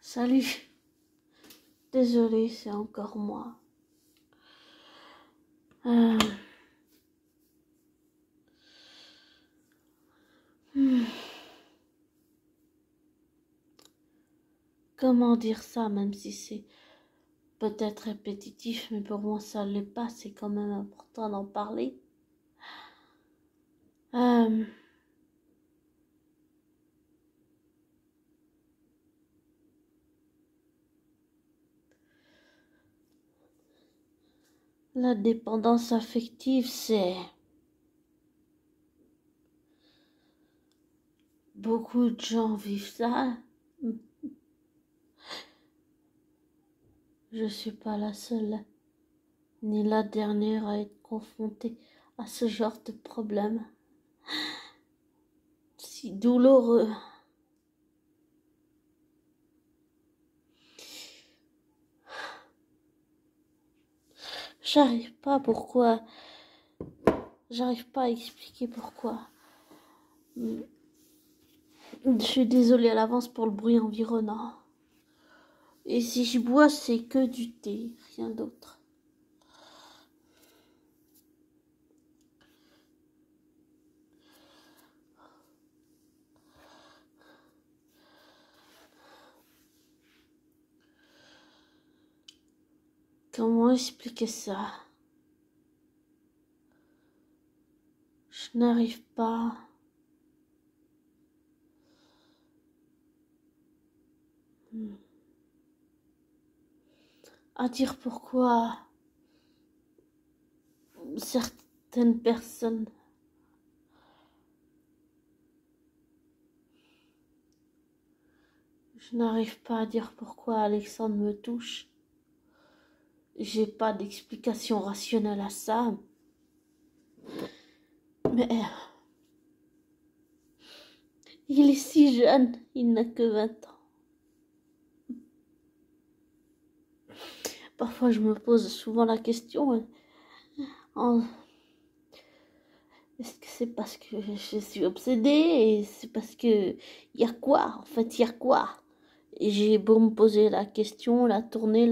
Salut, désolée, c'est encore moi. Euh, hmm, Comment dire ça, même si c'est peut-être répétitif, mais pour moi ça l'est pas, c'est quand même important d'en parler. Euh, la dépendance affective, c'est... Beaucoup de gens vivent ça. Je suis pas la seule, ni la dernière à être confrontée à ce genre de problème. Si douloureux. J'arrive pas pourquoi. J'arrive pas à expliquer pourquoi. Je suis désolée à l'avance pour le bruit environnant. Et si je bois, c'est que du thé, rien d'autre. Comment expliquer ça? Je n'arrive pas à dire pourquoi certaines personnes je n'arrive pas à dire pourquoi Alexandre me touche. J'ai pas d'explication rationnelle à ça. Mais il est si jeune, il n'a que 20 ans. Parfois je me pose souvent la question, est-ce que c'est parce que je suis obsédée et c'est parce que y a quoi? En fait, y a quoi? Et j'ai beau me poser la question, la tourner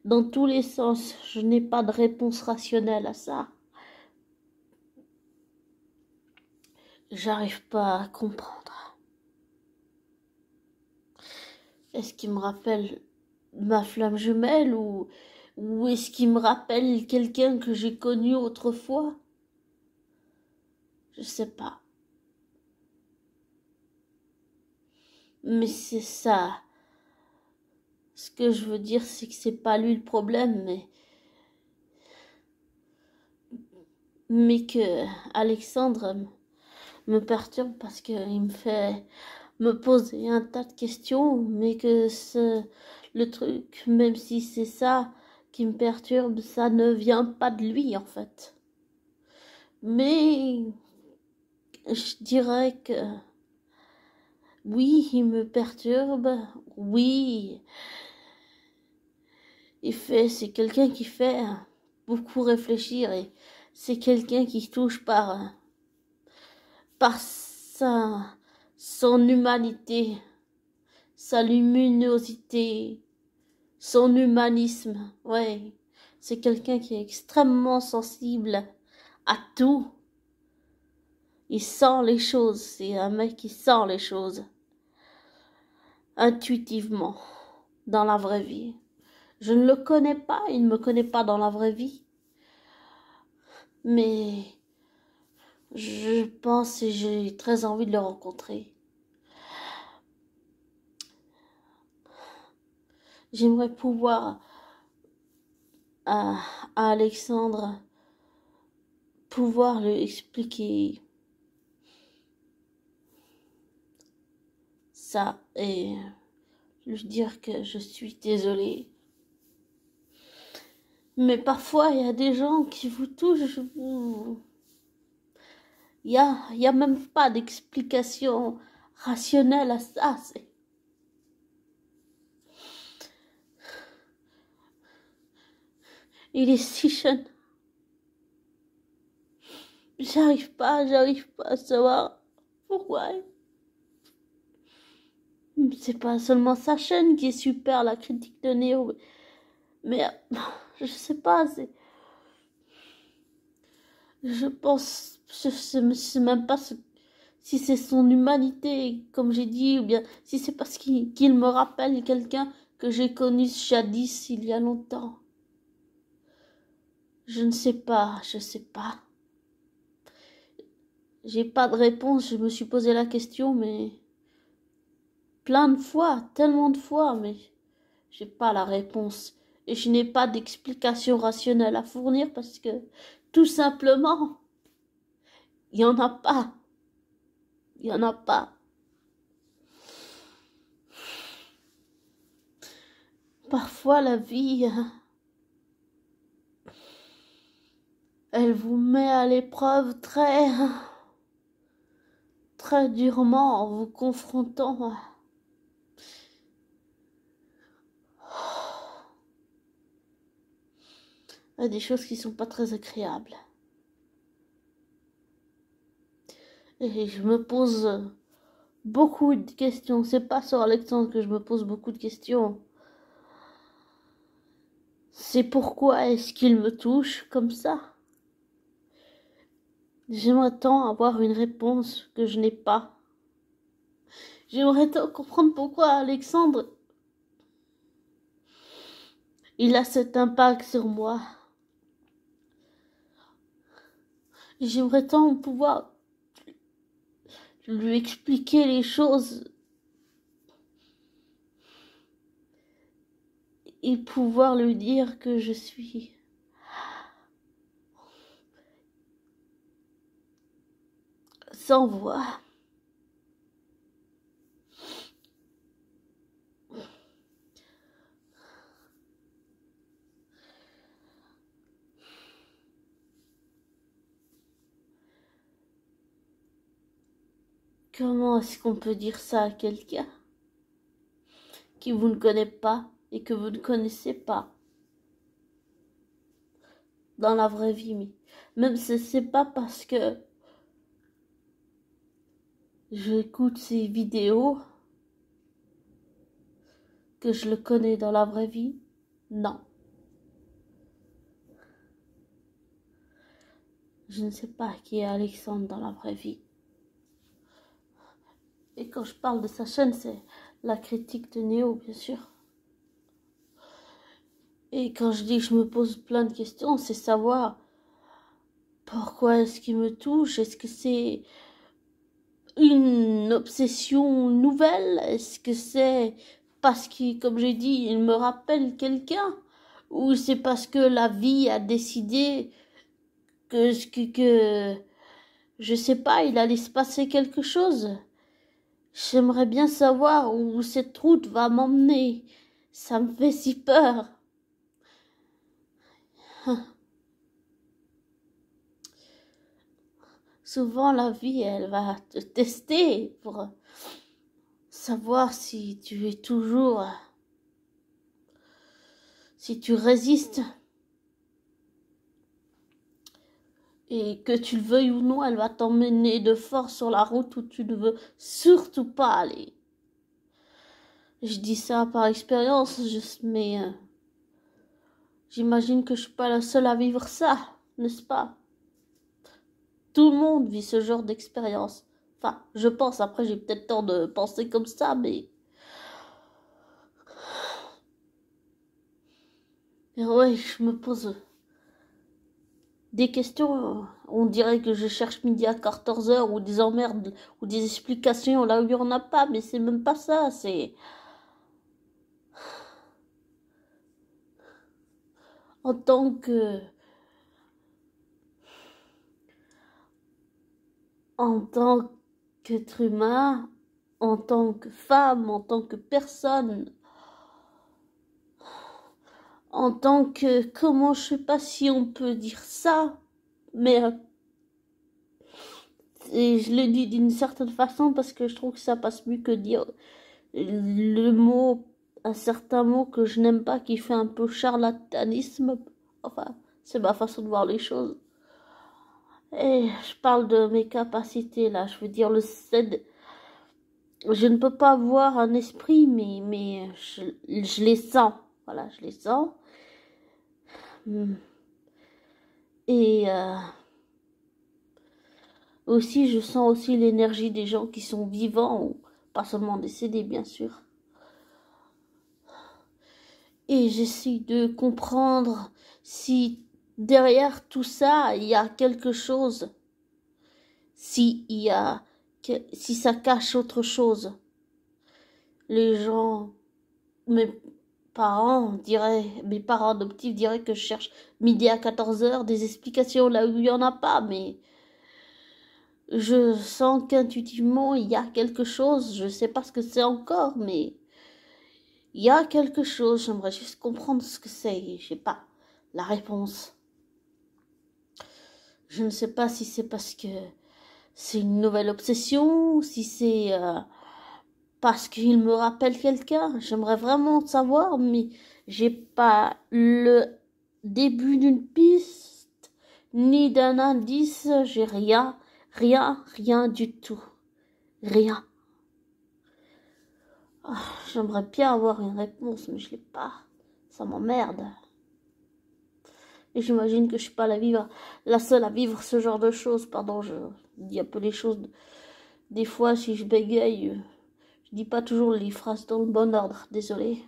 dans tous les sens. Je n'ai pas de réponse rationnelle à ça. J'arrive pas à comprendre. Est-ce qu'il me rappelle ma flamme jumelle ou est-ce qu'il me rappelle quelqu'un que j'ai connu autrefois? Je sais pas. Mais c'est ça. Ce que je veux dire, c'est que c'est pas lui le problème, mais que Alexandre me perturbe parce qu'il me fait me poser un tas de questions, mais que le truc, même si c'est ça qui me perturbe, ça ne vient pas de lui en fait. Mais je dirais que oui, il me perturbe, oui, c'est quelqu'un qui fait beaucoup réfléchir et c'est quelqu'un qui touche par son humanité, sa luminosité, son humanisme. Ouais, c'est quelqu'un qui est extrêmement sensible à tout. Il sent les choses, c'est un mec qui sent les choses intuitivement dans la vraie vie. Je ne le connais pas, il ne me connaît pas dans la vraie vie. Mais je pense et j'ai très envie de le rencontrer. J'aimerais pouvoir à Alexandre pouvoir lui expliquer ça et lui dire que je suis désolée. Mais parfois, il y a des gens qui vous touchent. Il y a même pas d'explication rationnelle à ça. Il est si jeune. J'arrive pas à savoir pourquoi. C'est pas seulement sa chaîne qui est super, la critique de Néo. Mais je sais pas, je pense, je sais même pas si c'est son humanité, comme j'ai dit, ou bien si c'est parce qu'il me rappelle quelqu'un que j'ai connu jadis, il y a longtemps. Je ne sais pas, je sais pas. J'ai pas de réponse, je me suis posé la question, mais plein de fois, tellement de fois, mais j'ai pas la réponse. Et je n'ai pas d'explication rationnelle à fournir parce que, tout simplement, il n'y en a pas. Il n'y en a pas. Parfois, la vie, elle vous met à l'épreuve très durement en vous confrontant à des choses qui sont pas très agréables. Et je me pose beaucoup de questions. C'est pas sur Alexandre que je me pose beaucoup de questions. C'est pourquoi est-ce qu'il me touche comme ça? J'aimerais tant avoir une réponse que je n'ai pas. J'aimerais tant comprendre pourquoi Alexandre, il a cet impact sur moi. J'aimerais tant pouvoir lui expliquer les choses et pouvoir lui dire que je suis sans voix. Comment est-ce qu'on peut dire ça à quelqu'un qui vous ne connaît pas et que vous ne connaissez pas dans la vraie vie? Même si c'est pas parce que j'écoute ces vidéos que je le connais dans la vraie vie. Non. Je ne sais pas qui est Alexandre dans la vraie vie. Et quand je parle de sa chaîne, c'est la critique de Néo, bien sûr. Et quand je dis que je me pose plein de questions, c'est savoir pourquoi est-ce qu'il me touche. Est-ce que c'est une obsession nouvelle? Est-ce que c'est parce que, comme j'ai dit, il me rappelle quelqu'un? Ou c'est parce que la vie a décidé que je sais pas, il allait se passer quelque chose? J'aimerais bien savoir où cette route va m'emmener. Ça me fait si peur. Souvent, la vie, elle va te tester pour savoir si tu es toujours, si tu résistes. Et que tu le veuilles ou non, elle va t'emmener de force sur la route où tu ne veux surtout pas aller. Je dis ça par expérience, mais j'imagine que je suis pas la seule à vivre ça, n'est-ce pas? Tout le monde vit ce genre d'expérience. Enfin, je pense, après j'ai peut-être tort de penser comme ça, mais... ouais, je me pose des questions. On dirait que je cherche midi à 14h ou des emmerdes ou des explications là où il n'y en a pas, mais c'est même pas ça, c'est... En tant que... En tant qu'être humain, en tant que femme, en tant que personne, en tant que... Comment, je sais pas si on peut dire ça, mais... et je le dis d'une certaine façon parce que je trouve que ça passe mieux que dire le mot, un certain mot que je n'aime pas, qui fait un peu charlatanisme. Enfin, c'est ma façon de voir les choses. Et je parle de mes capacités là, je veux dire je ne peux pas voir un esprit, mais je les sens. Voilà, je les sens. Et aussi, je sens aussi l'énergie des gens qui sont vivants, ou pas seulement décédés, bien sûr. Et j'essaie de comprendre si derrière tout ça, il y a quelque chose. Si ça cache autre chose. Les gens, mes mes parents adoptifs diraient que je cherche midi à 14h des explications là où il n'y en a pas, mais je sens qu'intuitivement il y a quelque chose, je ne sais pas ce que c'est encore, mais il y a quelque chose, j'aimerais juste comprendre ce que c'est, je sais pas la réponse. Je ne sais pas si c'est parce que c'est une nouvelle obsession, si c'est parce qu'il me rappelle quelqu'un. J'aimerais vraiment savoir, mais j'ai pas le début d'une piste, ni d'un indice, j'ai rien, rien du tout. Rien. Oh, j'aimerais bien avoir une réponse, mais je l'ai pas. Ça m'emmerde. Et j'imagine que je suis pas la seule à vivre ce genre de choses. Pardon, je dis un peu les choses. Des fois, si je bégaye, je dis pas toujours les phrases dans le bon ordre. Désolée.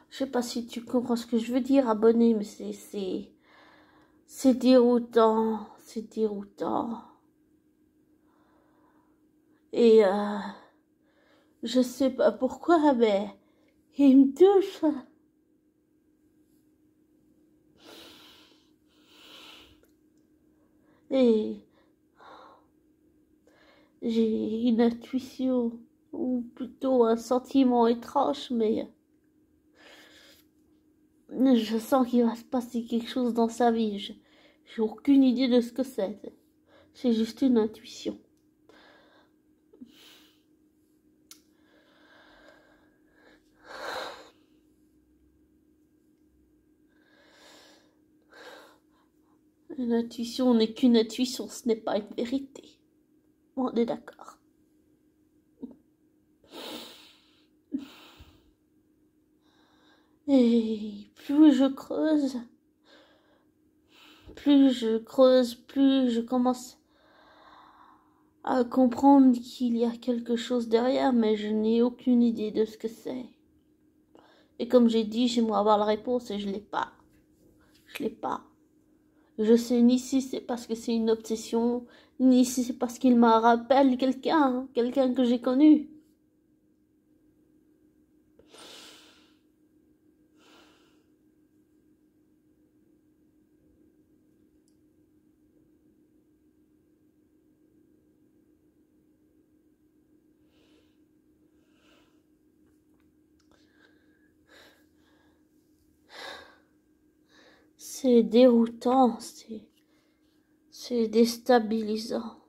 Je sais pas si tu comprends ce que je veux dire, abonné, mais c'est déroutant. C'est déroutant. Et je sais pas pourquoi, mais il me touche. Et j'ai une intuition, ou plutôt un sentiment étrange, mais je sens qu'il va se passer quelque chose dans sa vie. J'ai aucune idée de ce que c'est. C'est juste une intuition. Une intuition n'est qu'une intuition, ce n'est pas une vérité. On est d'accord. Et plus je creuse, plus je commence à comprendre qu'il y a quelque chose derrière, mais je n'ai aucune idée de ce que c'est. Et comme j'ai dit, j'aimerais avoir la réponse et je l'ai pas. Je l'ai pas. Je sais ni si c'est parce que c'est une obsession, ni si c'est parce qu'il me rappelle quelqu'un que j'ai connu. C'est déroutant, c'est déstabilisant.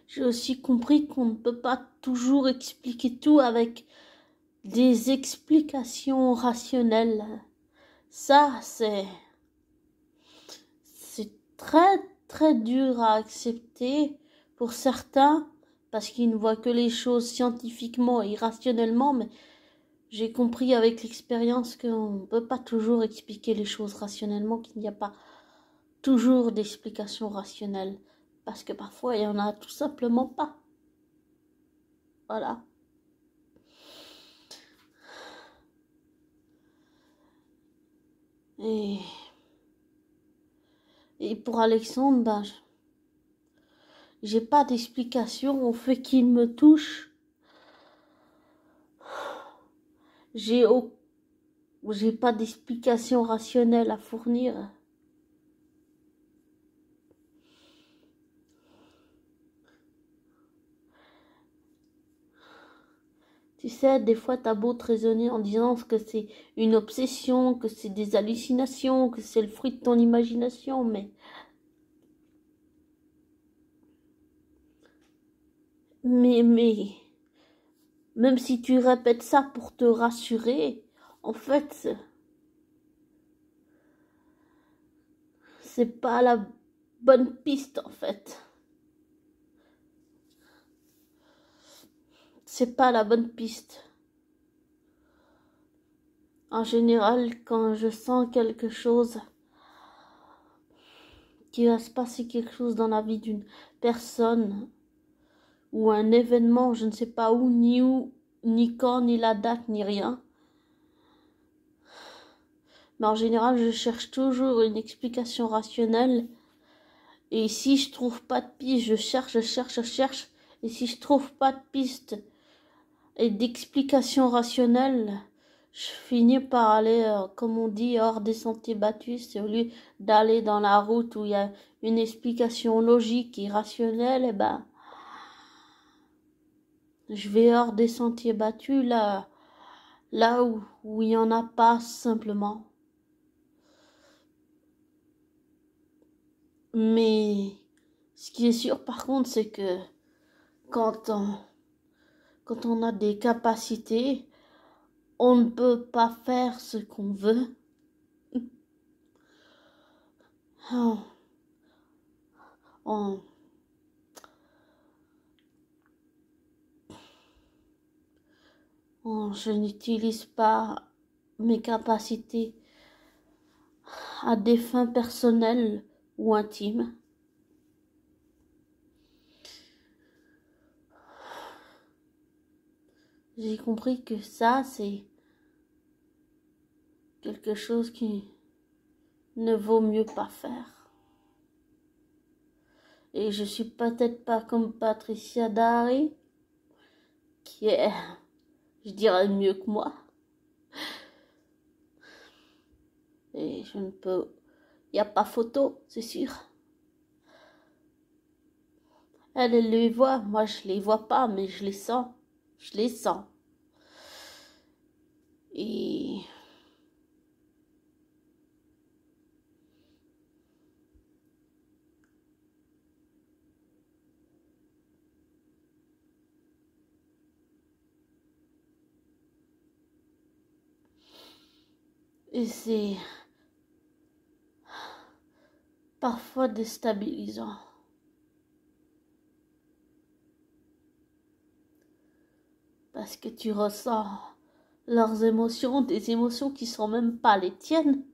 J'ai aussi compris qu'on ne peut pas toujours expliquer tout avec des explications rationnelles. Ça, c'est très très dur à accepter pour certains parce qu'ils ne voient que les choses scientifiquement et rationnellement, mais j'ai compris avec l'expérience qu'on ne peut pas toujours expliquer les choses rationnellement, qu'il n'y a pas toujours d'explication rationnelle, parce que parfois il n'y en a tout simplement pas. Voilà. Et pour Alexandre, ben, j'ai pas d'explication au fait qu'il me touche. J'ai pas d'explication rationnelle à fournir. Tu sais, des fois, t'as beau te raisonner en disant que c'est une obsession, que c'est des hallucinations, que c'est le fruit de ton imagination, mais même si tu répètes ça pour te rassurer, en fait, c'est pas la bonne piste en fait. C'est pas la bonne piste. En général, quand je sens quelque chose, qu'il va se passer quelque chose dans la vie d'une personne ou un événement, je ne sais pas où, ni quand, ni la date, ni rien. Mais en général, je cherche toujours une explication rationnelle. Et si je trouve pas de piste, je cherche. Et si je trouve pas de piste et d'explication rationnelle, je finis par aller, comme on dit, hors des sentiers battus. C'est au lieu d'aller dans la route où il y a une explication logique et rationnelle, je vais hors des sentiers battus, là où il n'y en a pas simplement. Mais ce qui est sûr par contre, c'est que quand on a des capacités, on ne peut pas faire ce qu'on veut. Je n'utilise pas mes capacités à des fins personnelles ou intimes. J'ai compris que ça, c'est quelque chose qui ne vaut mieux pas faire. Et je suis peut-être pas comme Patricia Dari, qui est, je dirais, mieux que moi. Et je ne peux... Il n'y a pas photo, c'est sûr. Elle les voit, moi je les vois pas, mais je les sens. Je les sens. Et... Et c'est parfois déstabilisant. Parce que tu ressens leurs émotions, des émotions qui sont même pas les tiennes.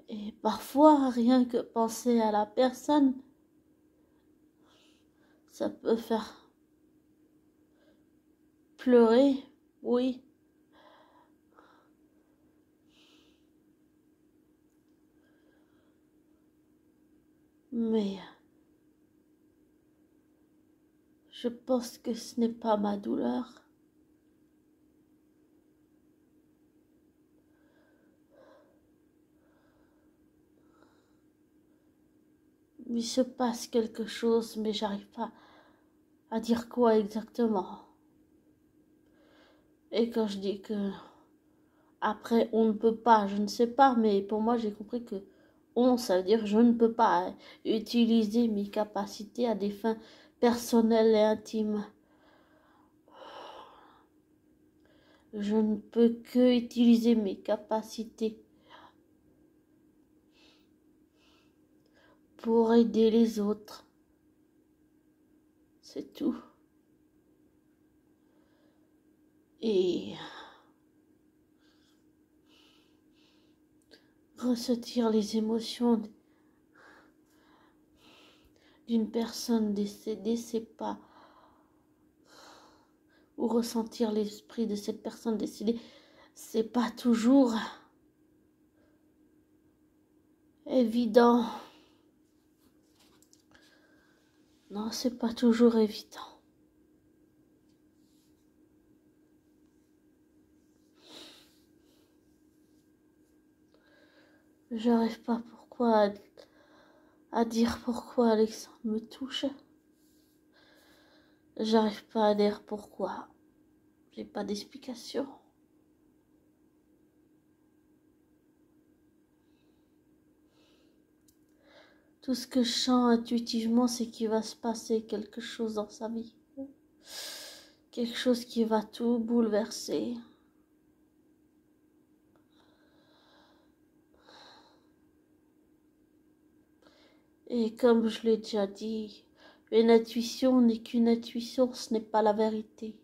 Et parfois, rien que penser à la personne, ça peut faire pleurer, oui. Mais je pense que ce n'est pas ma douleur. Il se passe quelque chose, mais j'arrive pas à dire quoi exactement. Et quand je dis que après on ne peut pas, je ne sais pas, mais pour moi j'ai compris que ça veut dire je ne peux pas utiliser mes capacités à des fins personnelles et intimes. Je ne peux que utiliser mes capacités pour aider les autres. C'est tout. Et ressentir les émotions d'une personne décédée, c'est pas... Ou ressentir l'esprit de cette personne décédée, c'est pas toujours évident. Non, c'est pas toujours évident. J'arrive pas à dire pourquoi Alexandre me touche. J'arrive pas à dire pourquoi. J'ai pas d'explication. Tout ce que je sens intuitivement, c'est qu'il va se passer quelque chose dans sa vie. quelque chose qui va tout bouleverser. Et comme je l'ai déjà dit, une intuition n'est qu'une intuition, ce n'est pas la vérité.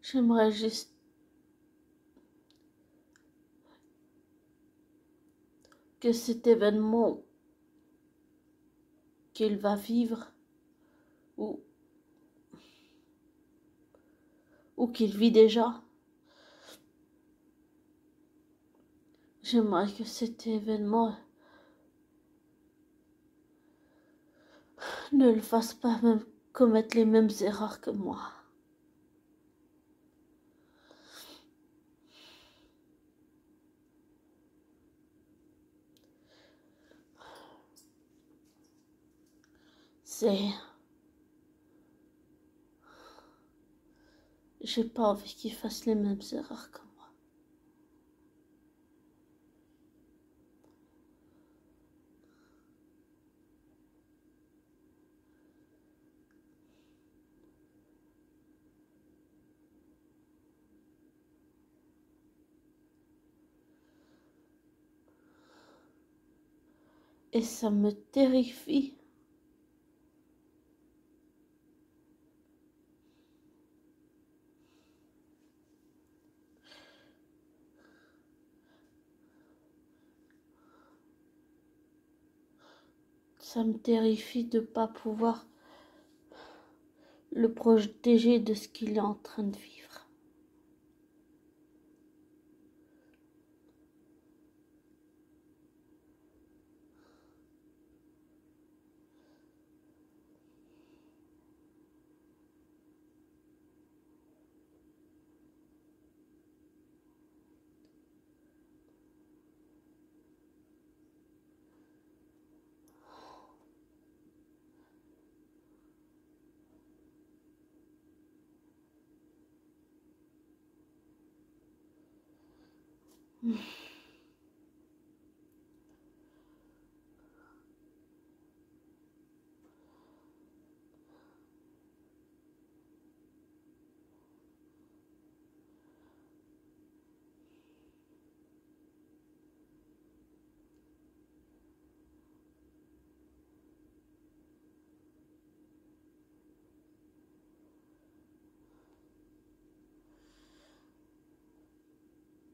J'aimerais juste que cet événement qu'il va vivre ou qu'il vit déjà, j'aimerais que cet événement ne le fasse pas même commettre les mêmes erreurs que moi. J'ai pas envie qu'il fasse les mêmes erreurs que moi. Et ça me terrifie. Ça me terrifie de ne pas pouvoir le protéger de ce qu'il est en train de vivre.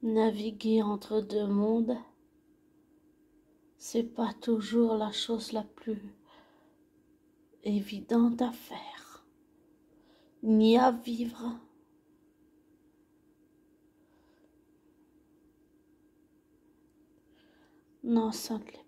Naviguer entre deux mondes, c'est pas toujours la chose la plus évidente à faire, ni à vivre. Non, ça ne l'est